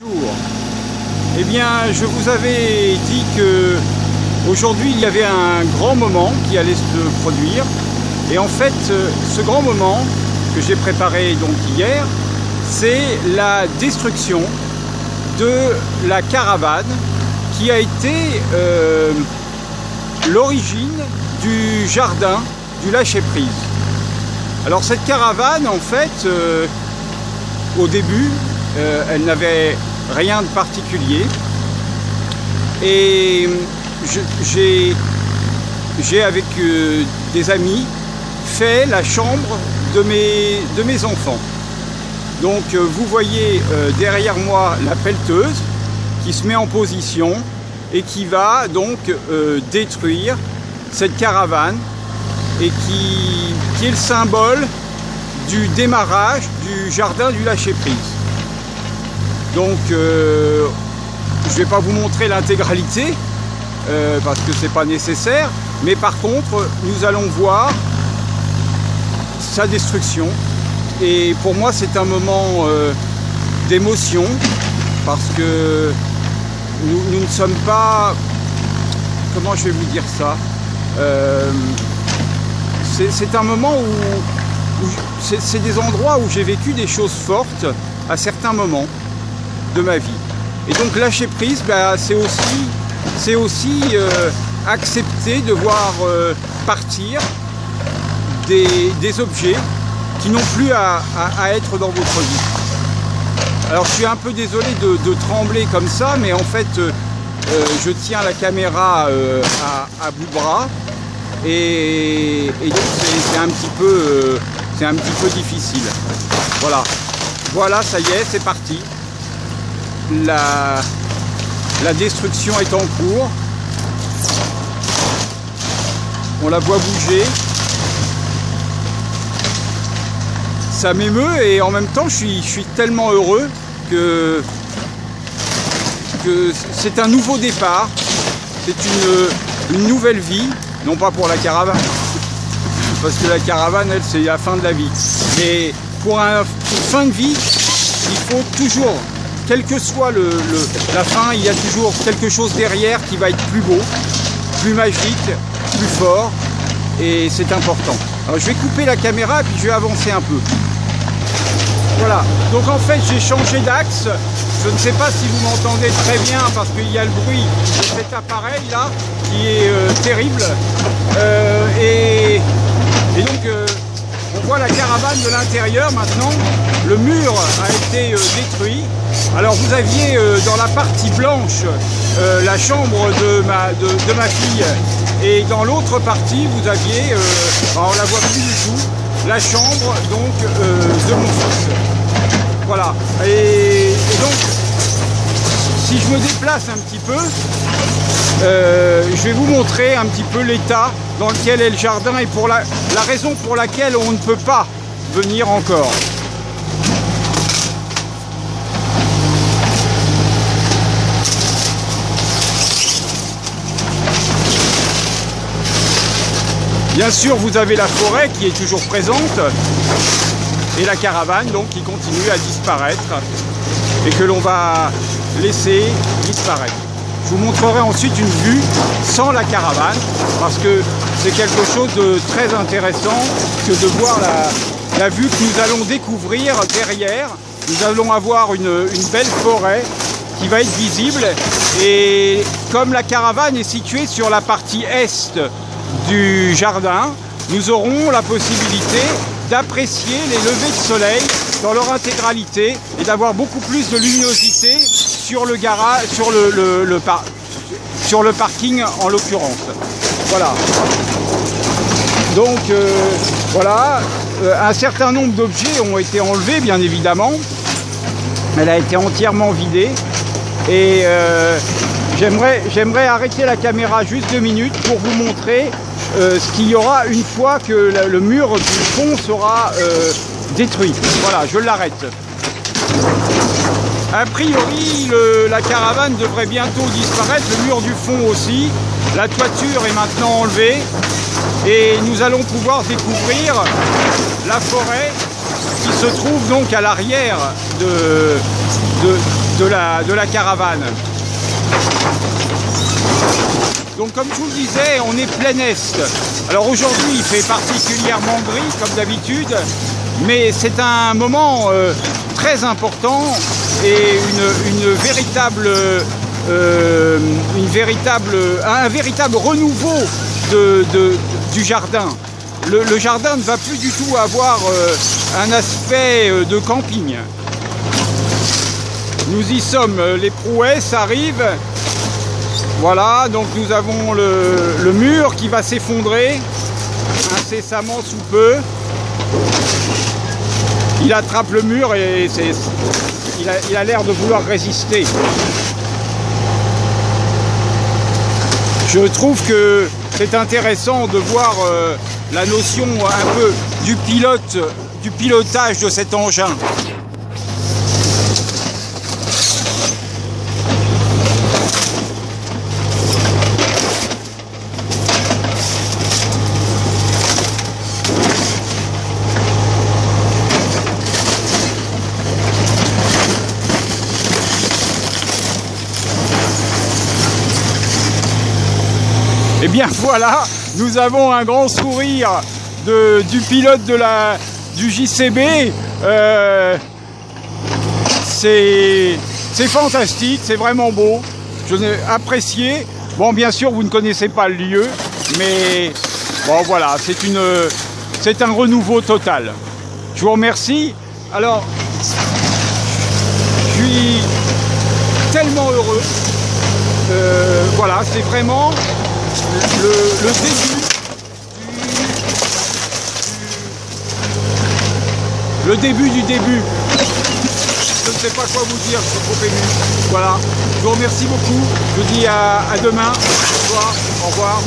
Bonjour. Eh bien, je vous avais dit que aujourd'hui il y avait un grand moment qui allait se produire. Et en fait, ce grand moment que j'ai préparé donc hier, c'est la destruction de la caravane qui a été l'origine du jardin du lâcher-prise. Alors cette caravane, en fait, au début, elle n'avait rien de particulier. Et j'ai avec des amis fait la chambre de mes enfants. Donc vous voyez derrière moi la pelleteuse qui se met en position et qui va donc détruire cette caravane et qui est le symbole du démarrage du jardin du lâcher-prise. Donc je ne vais pas vous montrer l'intégralité parce que c'est pas nécessaire, mais par contre nous allons voir sa destruction. Et pour moi c'est un moment d'émotion parce que nous ne sommes pas, comment je vais vous dire ça, c'est un moment où c'est des endroits où j'ai vécu des choses fortes à certains moments de ma vie. Et donc lâcher prise, bah, c'est aussi accepter de voir partir des objets qui n'ont plus à être dans votre vie. Alors je suis un peu désolé de trembler comme ça, mais en fait je tiens la caméra à bout de bras et donc c'est un petit peu difficile. Voilà, ça y est, c'est parti. La destruction est en cours. On la voit bouger. Ça m'émeut et en même temps je suis tellement heureux que c'est un nouveau départ. C'est une nouvelle vie, non pas pour la caravane, parce que la caravane, elle, c'est la fin de la vie. Mais pour une fin de vie, il faut toujours, quelle que soit la fin, il y a toujours quelque chose derrière qui va être plus beau, plus magique, plus fort, et c'est important. Alors je vais couper la caméra et puis je vais avancer un peu. Voilà, donc en fait j'ai changé d'axe. Je ne sais pas si vous m'entendez très bien parce qu'il y a le bruit de cet appareil là qui est terrible. Et donc on voit la caravane de l'intérieur maintenant. Le mur a été détruit. Alors vous aviez dans la partie blanche la chambre de ma fille. Et dans l'autre partie vous aviez, on la voit plus du tout, la chambre donc de mon fils. Voilà. Et donc si je me déplace un petit peu, je vais vous montrer un petit peu l'état dans lequel est le jardin et pour la raison pour laquelle on ne peut pas venir encore. Bien sûr, vous avez la forêt qui est toujours présente et la caravane donc qui continue à disparaître et que l'on va laisser disparaître. Je vous montrerai ensuite une vue sans la caravane parce que c'est quelque chose de très intéressant que de voir la vue que nous allons découvrir derrière. Nous allons avoir une belle forêt qui va être visible et comme la caravane est située sur la partie est du jardin, nous aurons la possibilité d'apprécier les levées de soleil dans leur intégralité et d'avoir beaucoup plus de luminosité sur le garage, sur le parking en l'occurrence. Voilà. Donc voilà, un certain nombre d'objets ont été enlevés bien évidemment. Elle a été entièrement vidée et j'aimerais arrêter la caméra juste 2 minutes pour vous montrer ce qu'il y aura une fois que le mur du fond sera détruit. Voilà, je l'arrête. A priori, la caravane devrait bientôt disparaître, le mur du fond aussi. La toiture est maintenant enlevée et nous allons pouvoir découvrir la forêt qui se trouve donc à l'arrière de la caravane. Donc comme je vous le disais, on est plein est. Alors aujourd'hui il fait particulièrement gris comme d'habitude, mais c'est un moment très important et un véritable renouveau du jardin. Le jardin ne va plus du tout avoir un aspect de camping. Nous y sommes, les prouesses arrivent. Voilà, donc nous avons le mur qui va s'effondrer incessamment sous peu. Il attrape le mur et il a l'air de vouloir résister. Je trouve que c'est intéressant de voir la notion un peu du pilotage de cet engin. Et bien voilà, nous avons un grand sourire du pilote du JCB. C'est fantastique, c'est vraiment beau. Je l'ai apprécié. Bon, bien sûr, vous ne connaissez pas le lieu, mais bon, voilà, c'est un renouveau total. Je vous remercie. Alors, je suis tellement heureux. Voilà, c'est vraiment le début du début. Je ne sais pas quoi vous dire, je suis trop ému. Voilà, je vous remercie beaucoup. Je vous dis à demain. Au revoir.